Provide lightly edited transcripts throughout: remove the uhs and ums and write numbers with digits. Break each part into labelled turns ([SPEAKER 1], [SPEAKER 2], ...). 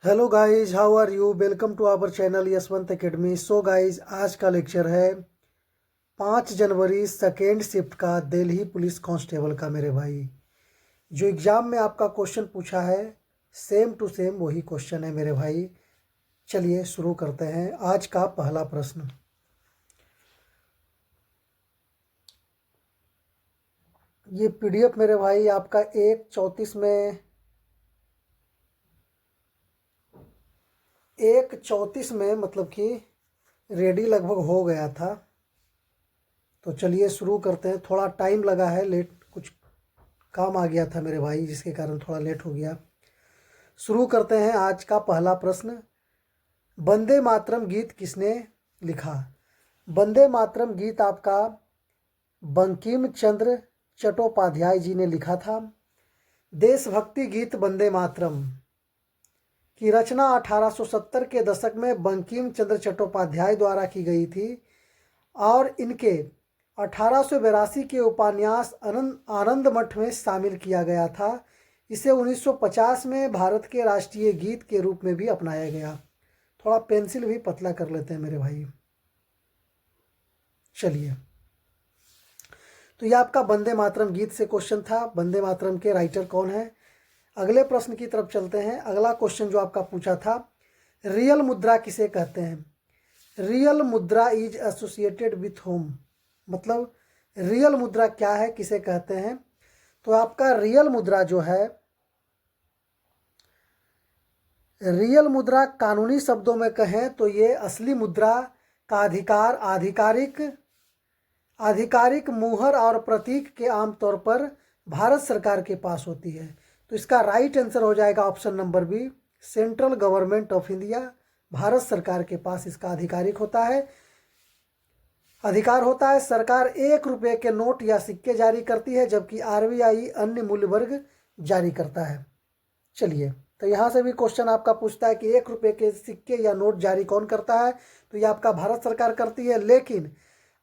[SPEAKER 1] Hello guys, how are you? Welcome to our channel Yashwant academy. So guys, आज का lecture है 5 जनवरी second shift का Delhi police constable का। मेरे भाई, जो एग्ज़ाम में आपका क्वेश्चन पूछा है सेम टू सेम वही क्वेश्चन है मेरे भाई। चलिए शुरू करते हैं। आज का पहला प्रश्न, ये पीडीएफ मेरे भाई आपका 1:34 में मतलब कि रेडी लगभग हो गया था। तो चलिए शुरू करते हैं। थोड़ा टाइम लगा है, लेट कुछ काम आ गया था मेरे भाई, जिसके कारण थोड़ा लेट हो गया। शुरू करते हैं आज का पहला प्रश्न। वंदे मातरम गीत किसने लिखा? वंदे मातरम गीत आपका बंकिम चंद्र चट्टोपाध्याय जी ने लिखा था। देशभक्ति गीत वंदे मातरम की रचना 1870 के दशक में बंकिम चंद्र चट्टोपाध्याय द्वारा की गई थी और इनके 1882 के उपन्यास आनंद मठ में शामिल किया गया था। इसे 1950 में भारत के राष्ट्रीय गीत के रूप में भी अपनाया गया। थोड़ा पेंसिल भी पतला कर लेते हैं मेरे भाई। चलिए, तो ये आपका वंदे मातरम गीत से क्वेश्चन था। वंदे मातरम के राइटर कौन है? अगले प्रश्न की तरफ चलते हैं। अगला क्वेश्चन जो आपका पूछा था, रियल मुद्रा किसे कहते हैं? रियल मुद्रा इज एसोसिएटेड विथ होम, मतलब रियल मुद्रा क्या है, किसे कहते हैं? तो आपका रियल मुद्रा जो है, रियल मुद्रा कानूनी शब्दों में कहें तो ये असली मुद्रा का अधिकार आधिकारिक मुहर और प्रतीक के आमतौर पर भारत सरकार के पास होती है। तो इसका राइट आंसर हो जाएगा option number B, central government of India. Bharat सरकार के पास इसका अधिकार होता है। सरकार 1 रुपये के नोट या सिक्के जारी करती है, जबकि आरबीआई अन्य मूल्य वर्ग जारी करता है। चलिए, तो यहाँ से भी क्वेश्चन आपका पूछता है कि 1 रुपये के सिक्के या नोट जारी कौन करता है? तो ये आपका भारत सरकार करती है, लेकिन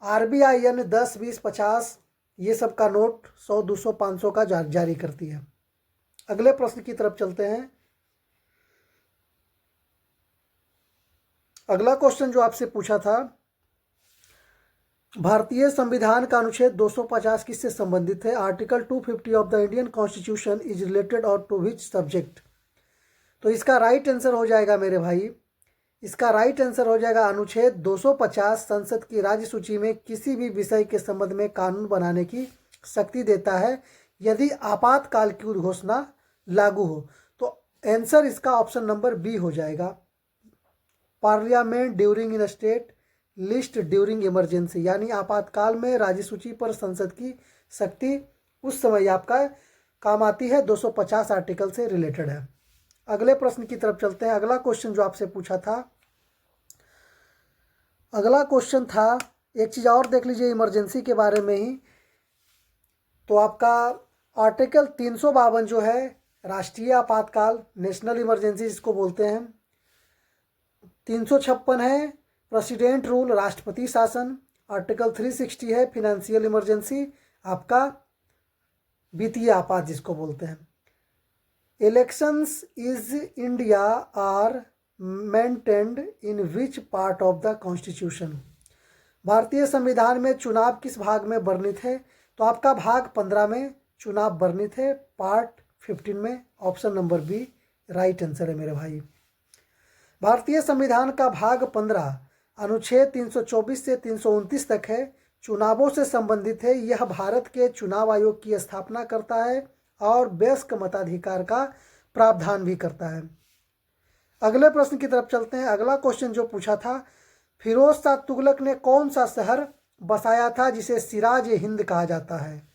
[SPEAKER 1] आरबीआई अन्य 10, 20, 50 ये सब का नोट 100, 200, 500 का जारी करती है। अगले प्रश्न की तरफ चलते हैं। अगला क्वेश्चन जो आपसे पूछा था, भारतीय संविधान का अनुच्छेद 250 किससे संबंधित है? Article 250 of the Indian constitution is related और टू विच सब्जेक्ट? तो इसका राइट आंसर हो जाएगा मेरे भाई, इसका राइट आंसर हो जाएगा अनुच्छेद 250 संसद की राज्य सूची में किसी भी विषय के संबंध में कानून बनाने की शक्ति देता है यदि आपातकाल की घोषणा लागू हो। तो आंसर इसका ऑप्शन नंबर बी हो जाएगा, parliament during in state list during emergency, यानी आपातकाल में राज्य सूची पर संसद की शक्ति उस समय आपका काम आती है। 250 आर्टिकल से रिलेटेड है। अगले प्रश्न की तरफ चलते हैं। अगला क्वेश्चन जो आपसे पूछा था, अगला क्वेश्चन था, एक चीज़ और देख लीजिए इमरजेंसी के बारे में ही। तो आपका आर्टिकल 352 जो है, राष्ट्रीय आपातकाल, नेशनल इमरजेंसी जिसको बोलते हैं। 356 है प्रेसिडेंट रूल, राष्ट्रपति शासन। आर्टिकल 360 है फिनेंशियल इमरजेंसी, आपका वित्तीय आपात जिसको बोलते हैं। Elections is India are maintained in which part of the constitution? भारतीय संविधान में चुनाव किस भाग में वर्णित है? तो आपका भाग 15 में चुनाव वर्णित है, पार्ट 15 में। Option number B right answer है मेरे भाई। भारतीय संविधान का भाग 15 अनुच्छेद 324 से 329 तक है, चुनावों से संबंधित है। यह भारत के चुनाव आयोग की स्थापना करता है और वयस्क मताधिकार का प्रावधान भी करता है। अगले प्रश्न की तरफ चलते हैं। अगला क्वेश्चन जो पूछा था, फिरोज शाह तुगलक ने कौन सा शहर बसाया था जिसे सिराज ए हिंद कहा जाता है?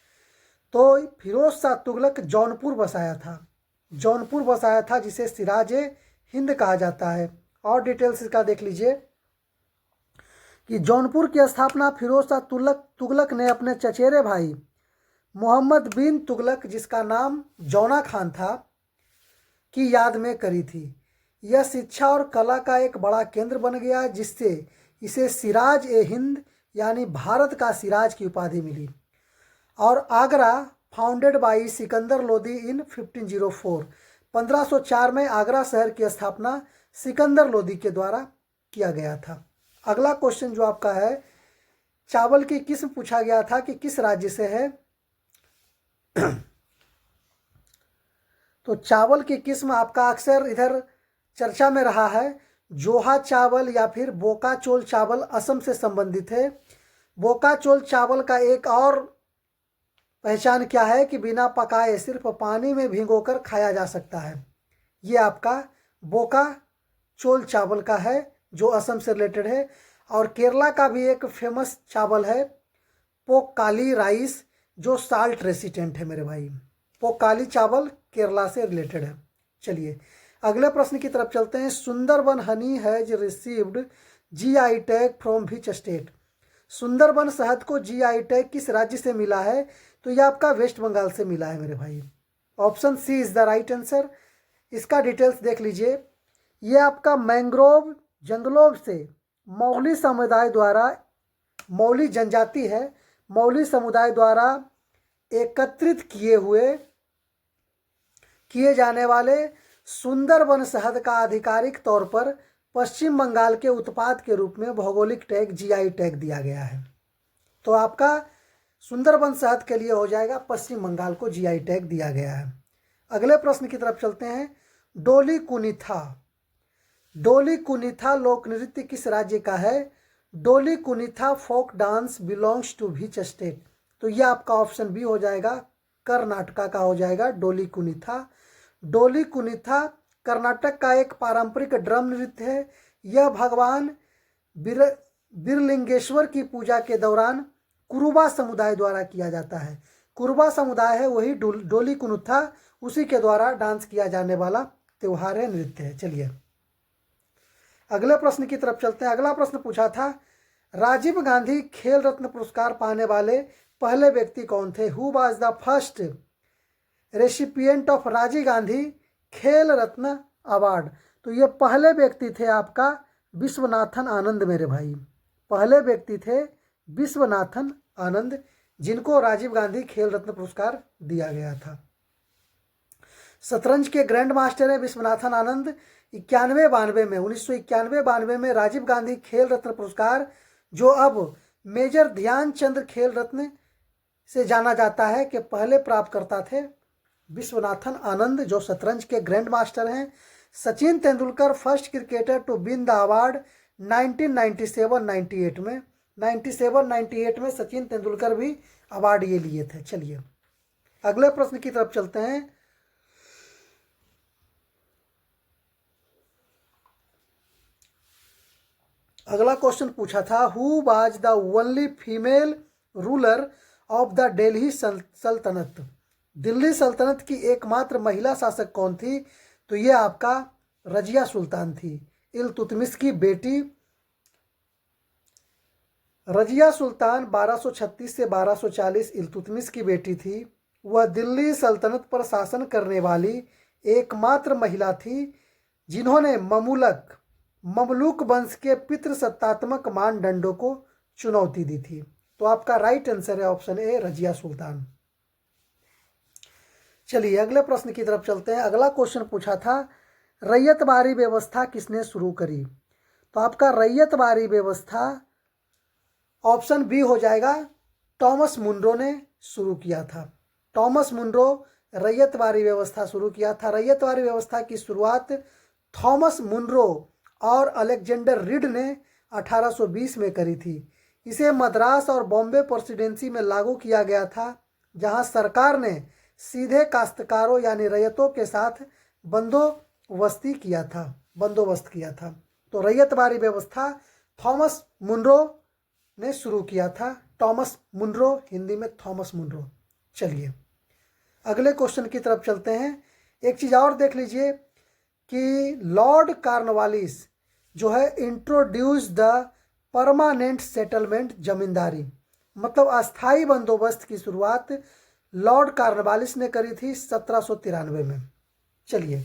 [SPEAKER 1] तो फिरोज शाह तुगलक जौनपुर बसाया था, जौनपुर बसाया था जिसे सिराज ए हिंद कहा जाता है। और डिटेल्स इसका देख लीजिए कि जौनपुर की स्थापना फिरोज शाह तुगलक ने अपने चचेरे भाई मोहम्मद बिन तुगलक, जिसका नाम जौना खान था, की याद में करी थी। यह शिक्षा और कला का एक बड़ा केंद्र बन गया, जिससे इसे सिराज ए हिंद यानी भारत का सिराज की उपाधि मिली। और आगरा फाउंडेड बाई सिकंदर लोदी इन 1504, 1504 में आगरा शहर की स्थापना सिकंदर लोदी के द्वारा किया गया था। अगला क्वेश्चन जो आपका है, चावल की किस्म पूछा गया था कि किस राज्य से है। तो चावल की किस्म आपका अक्सर इधर चर्चा में रहा है, जोहा चावल या फिर बोकाचोल चावल असम से संबंधित है। बोकाचोल चावल का एक और पहचान क्या है कि बिना पकाए सिर्फ पानी में भिगोकर खाया जा सकता है। ये आपका बोकाचोल चावल का है जो असम से रिलेटेड है। और केरला का भी एक फेमस चावल है पोक्काली राइस, जो साल्ट रेसिस्टेंट है मेरे भाई। पोक्काली चावल केरला से रिलेटेड है। चलिए अगले प्रश्न की तरफ चलते हैं। Sundarban Honey has received GI tag from which state. Sundarban शहद को जीआई टैग किस राज्य से मिला है। तो यह आपका वेस्ट बंगाल से मिला है मेरे भाई। Option C is the right answer. इसका डिटेल्स देख लीजिए। ये आपका मैंग्रोव जंगलों से मौली समुदाय द्वारा, मौली जनजाति है, मौली समुदाय द्वारा एकत्रित किए जाने वाले सुंदरबन शहद का आधिकारिक तौर पर पश्चिम बंगाल के उत्पाद के रूप में भौगोलिक टैग जीआई टैग दिया गया है। तो आपका सुंदरबन शहद के लिए हो जाएगा पश्चिम बंगाल को जीआई टैग दिया गया है। अगले प्रश्न की तरफ चलते हैं। डोली कुनिथा। डोली कुनिथा लोक नृत्य किस राज्य का है। Dollu Kunitha folk dance belongs to which state. तो यह आपका ऑप्शन बी हो जाएगा, कर्नाटका का हो जाएगा डोली कुनिथा। डोली कुनिथा कर्नाटक का एक पारंपरिक ड्रम नृत्य है। यह भगवान बिरलिंगेश्वर की पूजा के दौरान कुरुबा समुदाय द्वारा किया जाता है। कुरुबा समुदाय है वही डोली कुनिथा, उसी के द्वारा डांस किया जाने वाला त्यौहार है, नृत्य है। चलिए अगले प्रश्न की तरफ चलते हैं। अगला प्रश्न पूछा था, राजीव गांधी खेल रत्न पुरस्कार पाने वाले पहले व्यक्ति कौन थे। Who was the first recipient of Rajiv Gandhi Khel Ratna award. तो ये पहले व्यक्ति थे आपका विश्वनाथन आनंद मेरे भाई। पहले व्यक्ति थे विश्वनाथन आनंद, जिनको राजीव गांधी खेल रत्न पुरस्कार दिया गया था। शतरंज के ग्रैंड मास्टर है विश्वनाथन आनंद। 91-92 में 1991-92 में राजीव गांधी खेल रत्न पुरस्कार, जो अब मेजर ध्यानचंद खेल रत्न से जाना जाता है, के पहले प्राप्तकर्ता थे विश्वनाथन आनंद, जो शतरंज के ग्रैंड मास्टर हैं। Sachin Tendulkar first cricketer to win the award 1997-98 में। 97-98 में सचिन तेंदुलकर भी अवार्ड ये लिए थे। चलिए अगले प्रश्न की तरफ चलते हैं। अगला क्वेश्चन पूछा था, who was the only female ruler of the Delhi सल्तनत। दिल्ली सल्तनत की एकमात्र महिला शासक कौन थी। तो ये आपका रजिया सुल्तान थी, इल्तुतमिश की बेटी। रजिया सुल्तान 1236 से 1240 इल्तुतमिश की बेटी थी। वह दिल्ली सल्तनत पर शासन करने वाली एकमात्र महिला थी जिन्होंने ममलूक वंश के पितृसत्तात्मक मानदंडों को चुनौती दी थी। तो आपका राइट आंसर है ऑप्शन ए, रजिया सुल्तान। चलिए अगले प्रश्न की तरफ चलते हैं। अगला क्वेश्चन पूछा था, रैयतबारी व्यवस्था किसने शुरू करी। तो आपका रैयतबारी व्यवस्था ऑप्शन बी हो जाएगा, टॉमस मुनरो ने शुरू किया था। टॉमस मुनरो रैयतबारी व्यवस्था शुरू किया था। रैयतबारी व्यवस्था की शुरुआत थॉमस मुनरो और अलेक्जेंडर रीड ने 1820 में करी थी। इसे मद्रास और बॉम्बे प्रेसिडेंसी में लागू किया गया था, जहां सरकार ने सीधे काश्तकारों यानी रैयतों के साथ बंदोबस्त किया था। तो रैयतबारी व्यवस्था थॉमस मुनरो ने शुरू किया था। टॉमस मुनरो, हिंदी में थॉमस मुनरो। चलिए अगले क्वेश्चन की तरफ चलते हैं। एक चीज़ और देख लीजिए कि लॉर्ड कॉर्नवालिस जो है इंट्रोड्यूस द परमानेंट सेटलमेंट जमींदारी, मतलब अस्थाई बंदोबस्त की शुरुआत लॉर्ड कॉर्नवालिस ने करी थी 1793 में। चलिए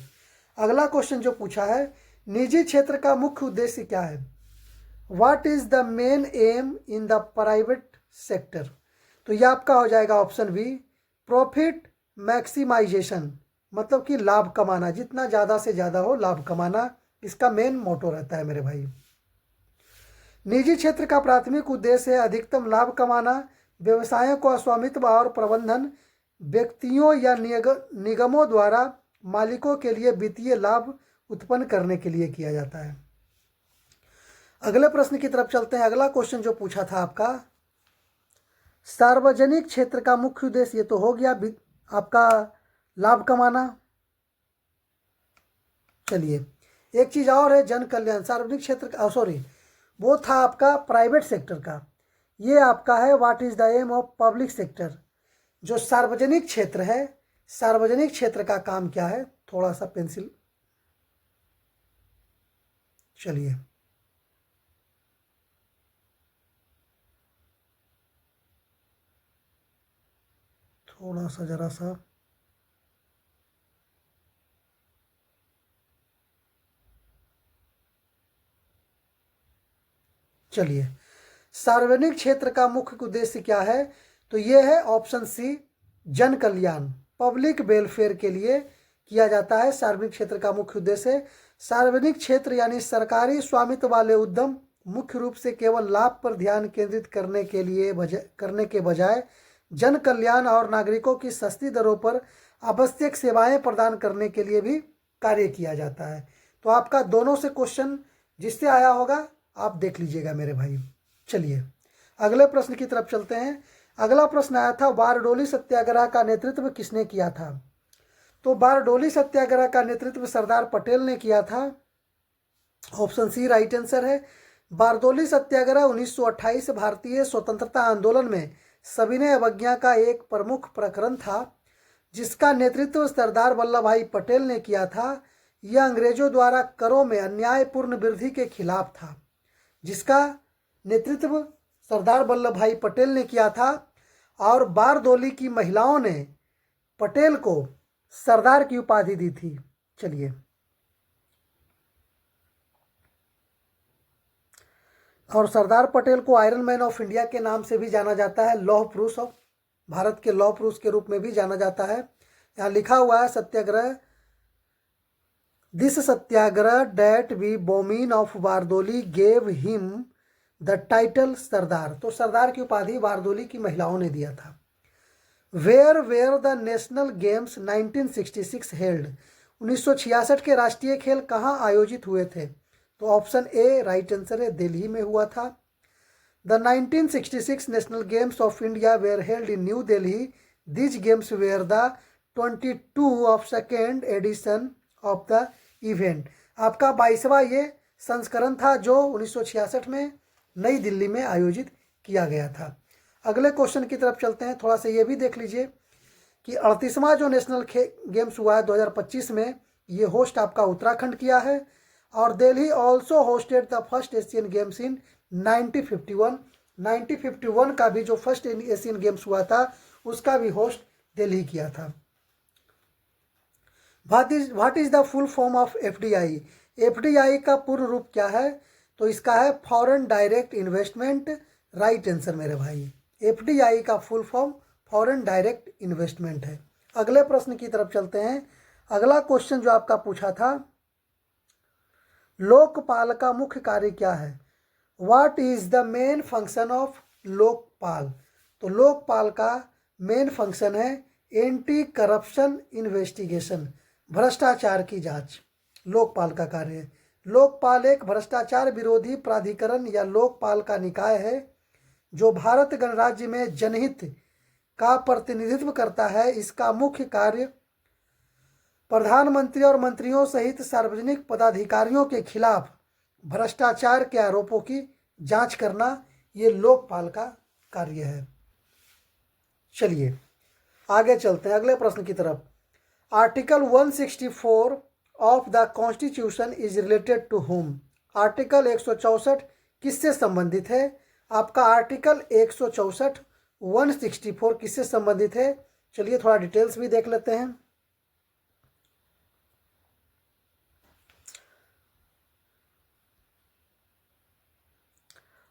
[SPEAKER 1] अगला क्वेश्चन जो पूछा है, निजी क्षेत्र का मुख्य उद्देश्य क्या है। What is the main M in the private sector. तो यह आपका हो जाएगा ऑप्शन बी, प्रॉफिट मैक्सिमाइजेशन, मतलब कि लाभ कमाना, जितना ज़्यादा से ज़्यादा हो लाभ कमाना, इसका मेन मोटो रहता है मेरे भाई। निजी क्षेत्र का प्राथमिक उद्देश्य है अधिकतम लाभ कमाना। व्यवसायों को स्वामित्व और प्रबंधन व्यक्तियों या निगमों द्वारा मालिकों के लिए वित्तीय लाभ उत्पन्न करने के लिए किया जाता है। अगले प्रश्न की तरफ चलते हैं। अगला क्वेश्चन जो पूछा था आपका, सार्वजनिक क्षेत्र का मुख्य उद्देश्य, ये तो हो गया आपका लाभ कमाना। चलिए, एक चीज और है जन कल्याण। सार्वजनिक क्षेत्र का, सॉरी, वो था आपका प्राइवेट सेक्टर का। ये आपका है what is the aim of public sector. जो सार्वजनिक क्षेत्र है, सार्वजनिक क्षेत्र का काम क्या है, थोड़ा सा पेंसिल, चलिए, थोड़ा सा जरा सा, चलिए, सार्वजनिक क्षेत्र का मुख्य उद्देश्य क्या है, तो ये है ऑप्शन सी, जन कल्याण, पब्लिक वेलफेयर के लिए किया जाता है। सार्वजनिक क्षेत्र का मुख्य उद्देश्य, सार्वजनिक क्षेत्र यानी सरकारी स्वामित्व वाले उद्यम मुख्य रूप से केवल लाभ पर ध्यान केंद्रित करने के बजाय जन कल्याण और नागरिकों की सस्ती दरों पर आवश्यक सेवाएं प्रदान करने के लिए भी कार्य किया जाता है। तो आपका दोनों से क्वेश्चन जिससे आया होगा आप देख लीजिएगा मेरे भाई। चलिए, अगले प्रश्न की तरफ चलते हैं। अगला प्रश्न आया था, बारडोली सत्याग्रह का नेतृत्व किसने किया था। तो बारडोली सत्याग्रह का नेतृत्व सरदार पटेल ने किया था। ऑप्शन सी राइट आंसर है। बारडोली सत्याग्रह 1928 भारतीय स्वतंत्रता आंदोलन में सविनय अवज्ञा का एक प्रमुख प्रकरण था, जिसका नेतृत्व सरदार वल्लभ भाई पटेल ने किया था। यह अंग्रेजों द्वारा करों में अन्यायपूर्ण वृद्धि के खिलाफ था, जिसका नेतृत्व सरदार वल्लभ भाई पटेल ने किया था। और बारडोली की महिलाओं ने पटेल को सरदार की उपाधि दी थी। चलिए, और सरदार पटेल को आयरन मैन ऑफ इंडिया के नाम से भी जाना जाता है, लौह पुरुष ऑफ भारत के लौह पुरुष के रूप में भी जाना जाता है। यहाँ लिखा हुआ है satyagraha, this satyagraha that we women of Bardoli gave him the title Sardar. तो सरदार की उपाधि बारडोली की महिलाओं ने दिया था। Where were the national games 1966 held. 1966 के राष्ट्रीय खेल कहाँ आयोजित हुए थे। तो ऑप्शन ए राइट आंसर है, दिल्ली में हुआ था। The 1966 national games of India were held in new Delhi. This games were the 22 of second edition of the event. आपका 22वां ये संस्करण था जो 1966 में नई दिल्ली में आयोजित किया गया था। अगले क्वेश्चन की तरफ चलते हैं। थोड़ा सा ये भी देख लीजिए कि 38वां जो नेशनल गेम्स हुआ है 2025 में, ये होस्ट आपका उत्तराखंड किया है। और Delhi also hosted the first Asian games in 1951। 1951 का भी जो फर्स्ट एशियन गेम्स हुआ था उसका भी होस्ट दिल्ली किया था। What is the full form of FDI. FDI का पूर्ण रूप क्या है, तो इसका है foreign direct investment. Right answer मेरे भाई, एफडीआई का full form foreign direct investment है। अगले प्रश्न की तरफ चलते हैं। अगला क्वेश्चन जो आपका पूछा था, लोकपाल का मुख्य कार्य क्या है। What is the main function of Lokpal. तो लोकपाल का मेन फंक्शन है एंटी करप्शन इन्वेस्टिगेशन, भ्रष्टाचार की जांच लोकपाल का कार्य है। लोकपाल एक भ्रष्टाचार विरोधी प्राधिकरण या लोकपाल का निकाय है जो भारत गणराज्य में जनहित का प्रतिनिधित्व करता है। इसका मुख्य कार्य प्रधानमंत्री और मंत्रियों सहित सार्वजनिक पदाधिकारियों के खिलाफ भ्रष्टाचार के आरोपों की जांच करना, ये लोकपाल का कार्य है। चलिए आगे चलते हैं अगले प्रश्न की तरफ। Article 164 of the constitution is related to home. Article 164 किससे संबंधित है। आपका आर्टिकल 164 164 किससे संबंधित है। चलिए थोड़ा डिटेल्स भी देख लेते हैं।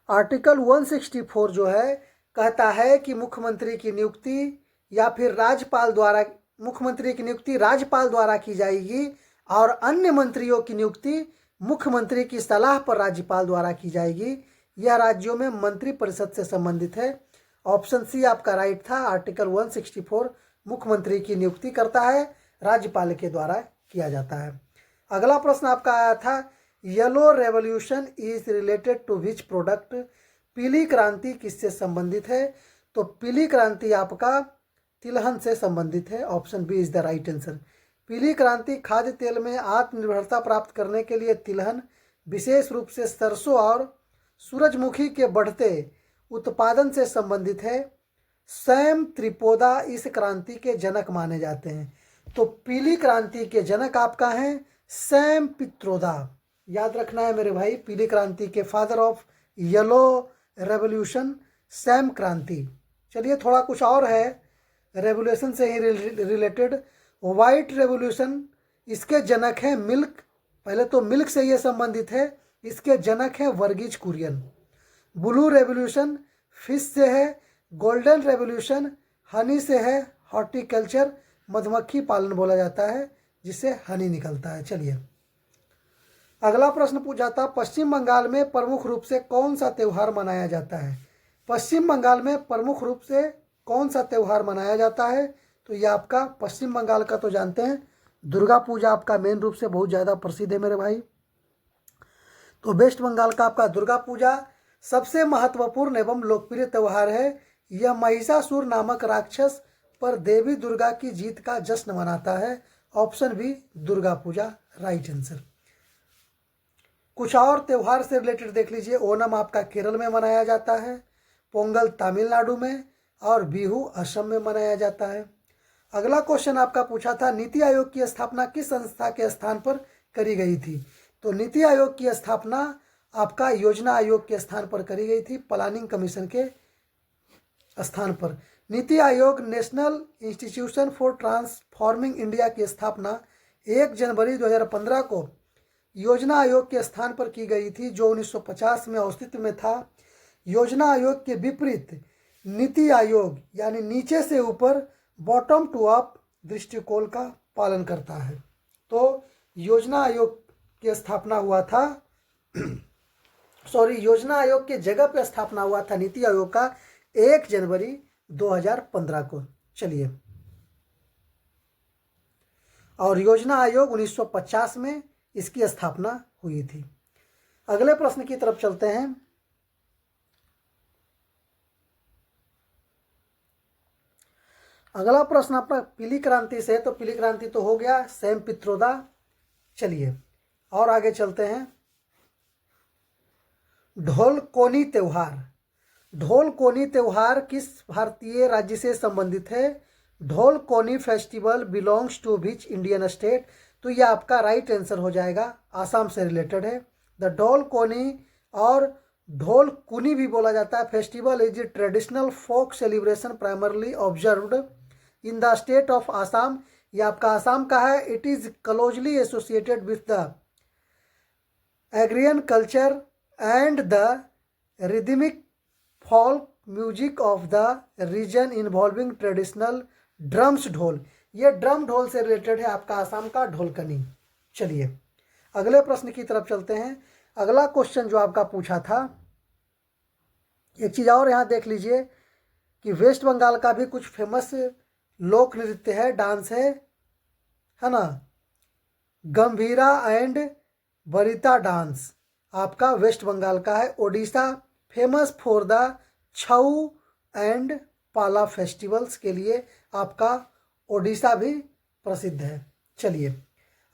[SPEAKER 1] आर्टिकल 164 जो है कहता है कि मुख्यमंत्री की नियुक्ति या फिर राज्यपाल द्वारा मुख्यमंत्री की नियुक्ति राज्यपाल द्वारा की जाएगी और अन्य मंत्रियों की नियुक्ति मुख्यमंत्री की सलाह पर राज्यपाल द्वारा की जाएगी। यह राज्यों में मंत्रिपरिषद से संबंधित है। ऑप्शन सी आपका राइट था। आर्टिकल 164 मुख्यमंत्री की नियुक्ति करता है, राज्यपाल के द्वारा किया जाता है। अगला प्रश्न आपका आया था, yellow revolution is related to which product? पीली क्रांति किससे संबंधित है? तो पीली क्रांति आपका तिलहन से संबंधित है। Option B is the right answer. पीली क्रांति खाद्य तेल में आत्मनिर्भरता प्राप्त करने के लिए तिलहन, विशेष रूप से सरसों और सूरजमुखी के बढ़ते उत्पादन से संबंधित है। सैम त्रिपोदा इस क्रांति के जनक माने जाते हैं। तो पीली क्रांति के जनक आपका हैं सैम पित्रोदा। याद रखना है मेरे भाई, पीली क्रांति के father of yellow revolution Sam क्रांति। चलिए थोड़ा कुछ और है रेवोल्यूशन से ही रिलेटेड। वाइट रेवोल्यूशन, इसके जनक हैं मिल्क। पहले तो मिल्क से ये संबंधित है, इसके जनक हैं Verghese Kurien. Blue revolution fish से है। गोल्डन रेवोल्यूशन हनी से है। हॉर्टिकल्चर, मधुमक्खी पालन बोला जाता है जिससे हनी निकलता है। चलिए अगला प्रश्न पूछा था, पश्चिम बंगाल में प्रमुख रूप से कौन सा त्यौहार मनाया जाता है? पश्चिम बंगाल में प्रमुख रूप से कौन सा त्यौहार मनाया जाता है? तो ये आपका पश्चिम बंगाल का तो जानते हैं दुर्गा पूजा आपका मेन रूप से बहुत ज़्यादा प्रसिद्ध है मेरे भाई। तो वेस्ट बंगाल का आपका दुर्गा पूजा सबसे महत्वपूर्ण एवं लोकप्रिय त्यौहार है। यह महिषासुर नामक राक्षस पर देवी दुर्गा की जीत का जश्न मनाता है। Option B Durga Puja right answer. कुछ और त्यौहार से रिलेटेड देख लीजिए। ओणम आपका केरल में मनाया जाता है, पोंगल तमिलनाडु में और बिहू असम में मनाया जाता है। अगला क्वेश्चन आपका पूछा था, नीति आयोग की स्थापना किस संस्था के स्थान पर करी गई थी? तो नीति आयोग की स्थापना आपका योजना आयोग के स्थान पर करी गई थी, प्लानिंग कमीशन के स्थान पर। NITI Aayog national institution for transforming India की स्थापना 1 जनवरी 2015 को योजना आयोग के स्थान पर की गई थी, जो 1950 में अस्तित्व में था। योजना आयोग के विपरीत नीति आयोग यानी नीचे से ऊपर बॉटम टू अप दृष्टिकोण का पालन करता है। तो योजना आयोग की स्थापना हुआ था योजना आयोग के जगह पर स्थापना हुआ था नीति आयोग का 1 जनवरी 2015 को। चलिए, और योजना आयोग 1950 में इसकी स्थापना हुई थी। अगले प्रश्न की तरफ चलते हैं। अगला प्रश्न अपना पीली क्रांति से, तो पीली क्रांति तो हो गया, सैम पित्रोदा। चलिए और आगे चलते हैं। ढोल-कोनी त्योहार, ढोल-कोनी त्योहार किस भारतीय राज्य से संबंधित है? ढोल-कोनी festival belongs to which Indian state? तो यह आपका राइट आंसर हो जाएगा, आसाम से रिलेटेड है। द ढोल-कोनी और ढोल-कुनी भी बोला जाता है festival is a traditional folk celebration primarily observed in the state of Assam. ये आपका आसाम का है। It is closely associated with the agrarian culture and the rhythmic folk music of the region involving traditional drums dhol. ये drum ढोल से related है आपका आसाम का ढोलकनी। चलिए अगले प्रश्न की तरफ चलते हैं। अगला क्वेश्चन जो आपका पूछा था, एक चीज़ और यहाँ देख लीजिए कि वेस्ट बंगाल का भी कुछ फेमस लोक नृत्य है, डांस है ना, गंभीरा एंड बरिता डांस आपका वेस्ट बंगाल का है। Odisha famous for the Chhau and पाला फेस्टिवल्स के लिए आपका ओडिशा भी प्रसिद्ध है। चलिए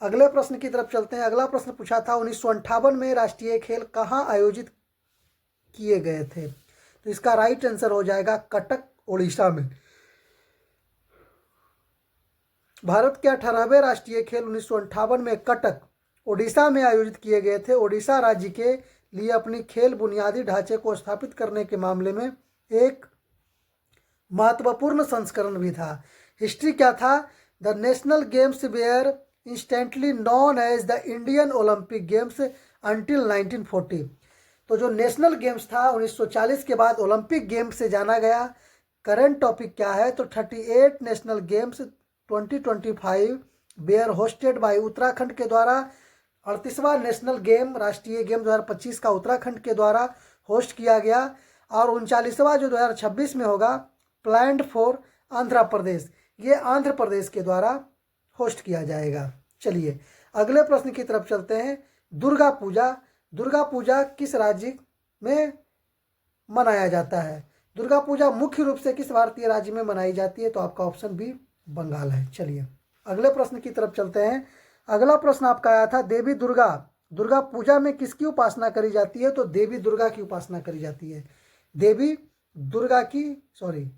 [SPEAKER 1] अगले प्रश्न की तरफ चलते हैं। अगला प्रश्न पूछा था 1958 में राष्ट्रीय खेल कहाँ आयोजित किए गए थे? तो इसका राइट आंसर हो जाएगा कटक, ओडिशा में। भारत के 18वें राष्ट्रीय खेल 1958 में कटक, ओडिशा में आयोजित किए गए थे। ओडिशा राज्य के लिए अपनी खेल बुनियादी ढांचे को स्थापित करने के मामले में एक महत्वपूर्ण संस्करण भी था। हिस्ट्री क्या था? The national games were instantly known as the Indian Olympic games until 1940। तो जो नेशनल गेम्स था 1940 के बाद ओलंपिक गेम्स से जाना गया। करंट टॉपिक क्या है? तो 38 national games 2025 were hosted by Uttarakhand के द्वारा 38वां नेशनल गेम राष्ट्रीय गेम 2025 का उत्तराखंड के द्वारा होस्ट किया गया। और 39वां जो 2026 में होगा प्लान्ड फॉर आंध्र प्रदेश, ये आंध्र प्रदेश के द्वारा होस्ट किया जाएगा। चलिए अगले प्रश्न की तरफ चलते हैं। दुर्गा पूजा, दुर्गा पूजा किस राज्य में मनाया जाता है? दुर्गा पूजा मुख्य रूप से किस भारतीय राज्य में मनाई जाती है? तो आपका ऑप्शन बी बंगाल है। चलिए अगले प्रश्न की तरफ चलते हैं। अगला प्रश्न आपका आया था देवी दुर्गा, दुर्गा पूजा में किसकी उपासना करी जाती है? तो देवी दुर्गा की उपासना करी जाती है। देवी दुर्गा की, सॉरी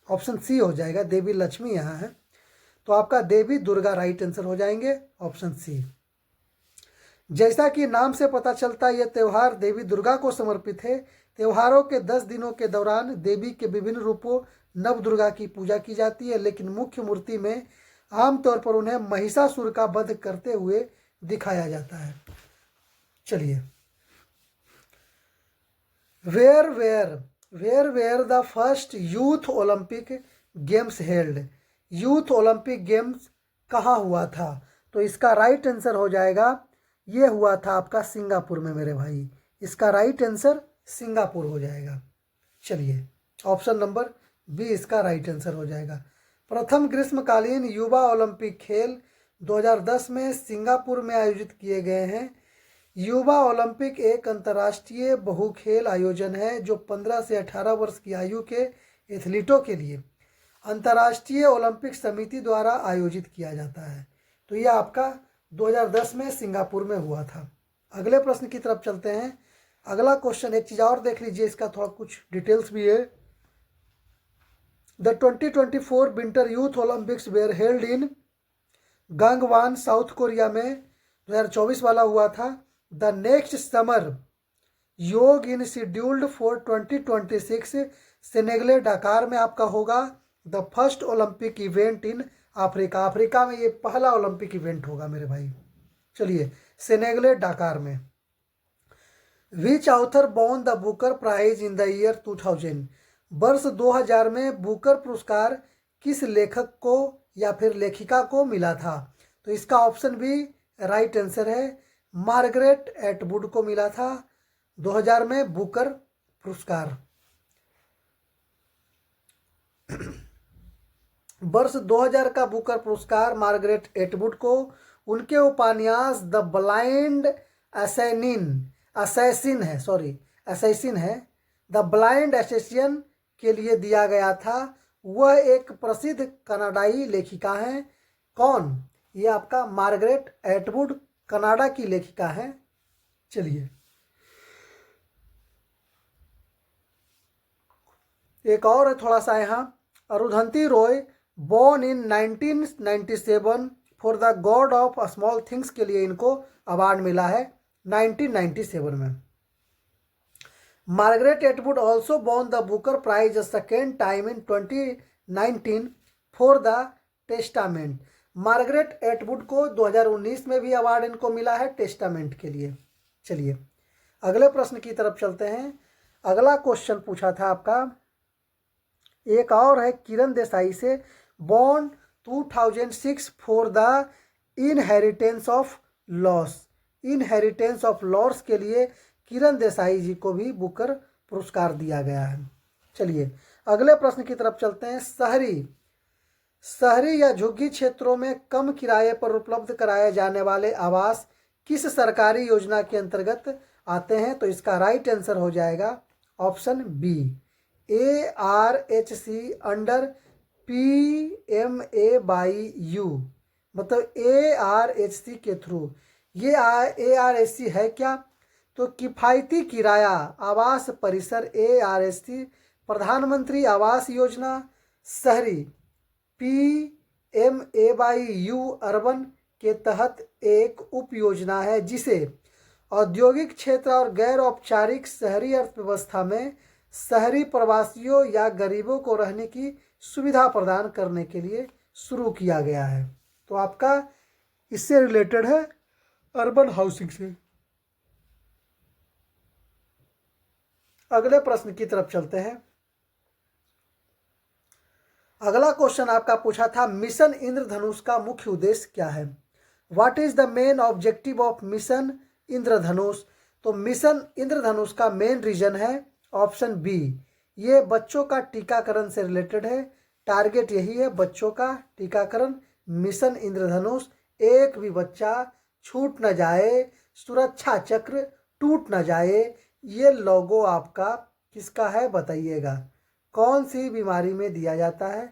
[SPEAKER 1] ऑप्शन सी हो जाएगा, देवी लक्ष्मी यहाँ है, तो आपका देवी दुर्गा राइट आंसर हो जाएंगे, ऑप्शन सी। जैसा कि नाम से पता चलता है यह त्यौहार देवी दुर्गा को समर्पित है। त्योहारों के 10 दिनों के दौरान देवी के विभिन्न रूपों नव दुर्गा की पूजा की जाती है, लेकिन मुख्य मूर्ति में आमतौर पर उन्हें महिषासुर का वध करते हुए दिखाया जाता है। चलिए where the first youth Olympic games held, youth Olympic games कहाँ हुआ था? तो इसका राइट आंसर हो जाएगा, ये हुआ था आपका सिंगापुर में मेरे भाई, इसका राइट आंसर सिंगापुर हो जाएगा। चलिए ऑप्शन नंबर बी इसका राइट आंसर हो जाएगा। प्रथम ग्रीष्मकालीन युवा ओलंपिक खेल 2010 में सिंगापुर में आयोजित किए गए हैं। युवा ओलंपिक एक अंतर्राष्ट्रीय बहुखेल आयोजन है जो 15 से 18 वर्ष की आयु के एथलीटों के लिए अंतर्राष्ट्रीय ओलंपिक समिति द्वारा आयोजित किया जाता है। तो यह आपका 2010 में सिंगापुर में हुआ था। अगले प्रश्न की तरफ चलते हैं। अगला क्वेश्चन, एक चीज़ और देख लीजिए, इसका थोड़ा कुछ डिटेल्स भी है। The 2024 winter youth Olympics were held in Gangwon South Korea में 2024 वाला हुआ था। द नेक्स्ट समर योग इन शेड्यूल्ड फॉर 2026 सेनेगले ढाकार में आपका होगा। The first Olympic event in Africa, Africa में ये पहला ओलंपिक इवेंट होगा मेरे भाई। चलिए सेनेगले ढाकार में। Which author won the Booker prize in the year 2000, वर्ष 2000 में बुकर पुरस्कार किस लेखक को या फिर लेखिका को मिला था? तो इसका ऑप्शन भी राइट आंसर है, मार्गरेट एटवुड को मिला था 2000 में बुकर पुरस्कार। वर्ष 2000 का बुकर पुरस्कार मार्गरेट एटवुड को उनके उपन्यास द ब्लाइंड असैसिन है द ब्लाइंड असैसिन के लिए दिया गया था। वह एक प्रसिद्ध कनाडाई लेखिका हैं। कौन? ये आपका मार्गरेट एटवुड कनाडा की लेखिका हैं। चलिए एक और है थोड़ा सा यहाँ। Arundhati Roy born in 1997 for the god of small things के लिए इनको अवार्ड मिला है 1997 में। Margaret Atwood also won the Booker prize a second time in 2019 for the testament. Margaret Atwood को 2019 में भी अवार्ड इनको मिला है टेस्टामेंट के लिए। चलिए अगले प्रश्न की तरफ चलते हैं। अगला क्वेश्चन पूछा था आपका, एक और है किरण देसाई से, born 2006 for the inheritance of loss. Inheritance of loss के लिए किरण देसाई जी को भी बुकर पुरस्कार दिया गया है। चलिए अगले प्रश्न की तरफ चलते हैं। शहरी या झुग्गी क्षेत्रों में कम किराए पर उपलब्ध कराए जाने वाले आवास किस सरकारी योजना के अंतर्गत आते हैं? तो इसका राइट आंसर हो जाएगा option B, ARHC under PMAYU, मतलब ARHC के थ्रू। ये ARHC है क्या? तो किफ़ायती किराया आवास परिसर ARHC, प्रधानमंत्री आवास योजना शहरी PMAYU अर्बन के तहत एक उप योजना है जिसे औद्योगिक क्षेत्र और गैर औपचारिक शहरी अर्थव्यवस्था में शहरी प्रवासियों या गरीबों को रहने की सुविधा प्रदान करने के लिए शुरू किया गया है। तो आपका इससे रिलेटेड है अर्बन हाउसिंग से। अगले प्रश्न की तरफ चलते हैं। अगला क्वेश्चन आपका पूछा था मिशन इंद्रधनुष का मुख्य उद्देश्य क्या है। What is the main objective of mission Indradhanush. तो मिशन इंद्रधनुष का मेन रीजन है ऑप्शन बी, ये बच्चों का टीकाकरण से रिलेटेड है। टारगेट यही है, बच्चों का टीकाकरण। मिशन इंद्रधनुष, एक भी बच्चा छूट न जाए, सुरक्षा चक्र टूट न जाए। ये लोगो आपका किसका है बताइएगा, कौन सी बीमारी में दिया जाता है।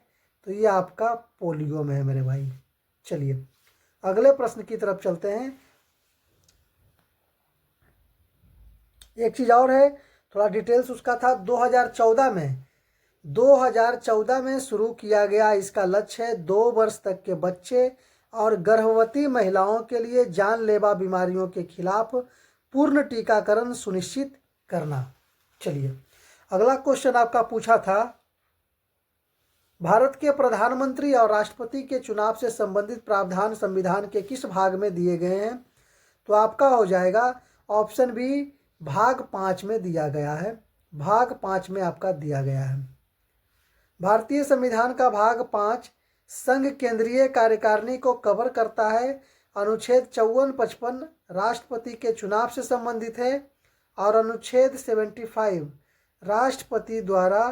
[SPEAKER 1] तो ये आपका पोलियो में है मेरे भाई। चलिए अगले प्रश्न की तरफ चलते हैं। एक चीज़ और है, थोड़ा डिटेल्स उसका था। 2014 में शुरू किया गया इसका लक्ष्य है 2 वर्ष तक के बच्चे और गर्भवती महिलाओं के लिए जानलेवा बीमारियों के खिलाफ पूर्ण टीकाकरण सुनिश्चित करना। चलिए अगला क्वेश्चन आपका पूछा था भारत के प्रधानमंत्री और राष्ट्रपति के चुनाव से संबंधित प्रावधान संविधान के किस भाग में दिए गए हैं। तो आपका हो जाएगा ऑप्शन बी, भाग 5 में दिया गया है। भाग 5 में आपका दिया गया है। भारतीय संविधान का भाग 5 संघ केंद्रीय कार्यकारिणी को कवर करता है। अनुच्छेद 54-55 राष्ट्रपति के चुनाव से संबंधित है और अनुच्छेद 75 राष्ट्रपति द्वारा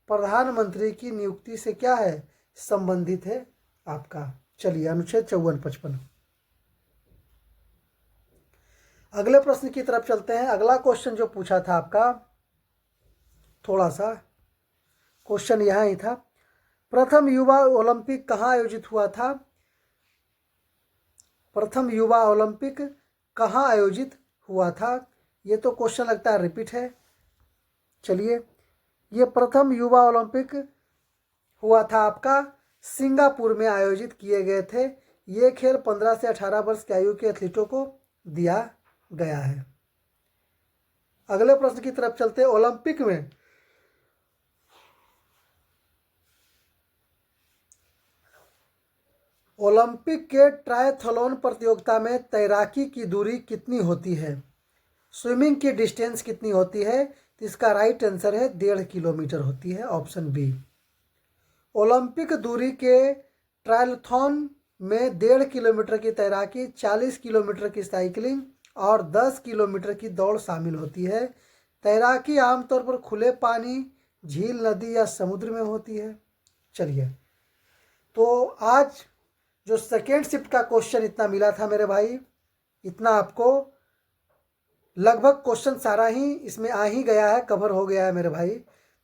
[SPEAKER 1] प्रधानमंत्री की नियुक्ति से क्या है, संबंधित है आपका। चलिए अनुच्छेद 54-55। अगले प्रश्न की तरफ चलते हैं। अगला क्वेश्चन जो पूछा था आपका, थोड़ा सा क्वेश्चन यहाँ ही था, प्रथम युवा ओलंपिक कहाँ आयोजित हुआ था। प्रथम युवा ओलंपिक कहाँ आयोजित हुआ था। ये तो क्वेश्चन लगता है रिपीट है। चलिए, ये प्रथम युवा ओलंपिक हुआ था आपका सिंगापुर में आयोजित किए गए थे। ये खेल 15 से 18 वर्ष की आयु के एथलीटों को दिया गया है। अगले प्रश्न की तरफ चलते हैं। ओलंपिक के ट्रायथलॉन प्रतियोगिता में तैराकी की दूरी कितनी होती है। स्विमिंग की डिस्टेंस कितनी होती है। तो इसका राइट आंसर है 1.5 किलोमीटर होती है, ऑप्शन बी। ओलंपिक दूरी के ट्रायथलॉन में 1.5 किलोमीटर की तैराकी, 40 किलोमीटर की साइकिलिंग और 10 किलोमीटर की दौड़ शामिल होती है। तैराकी आमतौर पर खुले पानी, झील, नदी या समुद्र में होती है। चलिए, तो आज जो सेकेंड शिफ्ट का क्वेश्चन इतना मिला था मेरे भाई, इतना आपको लगभग क्वेश्चन सारा ही इसमें आ ही गया है, कवर हो गया है मेरे भाई।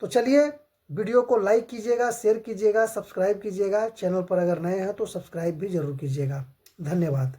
[SPEAKER 1] तो चलिए वीडियो को लाइक कीजिएगा, शेयर कीजिएगा, सब्सक्राइब कीजिएगा। चैनल पर अगर नए हैं तो सब्सक्राइब भी जरूर कीजिएगा। धन्यवाद।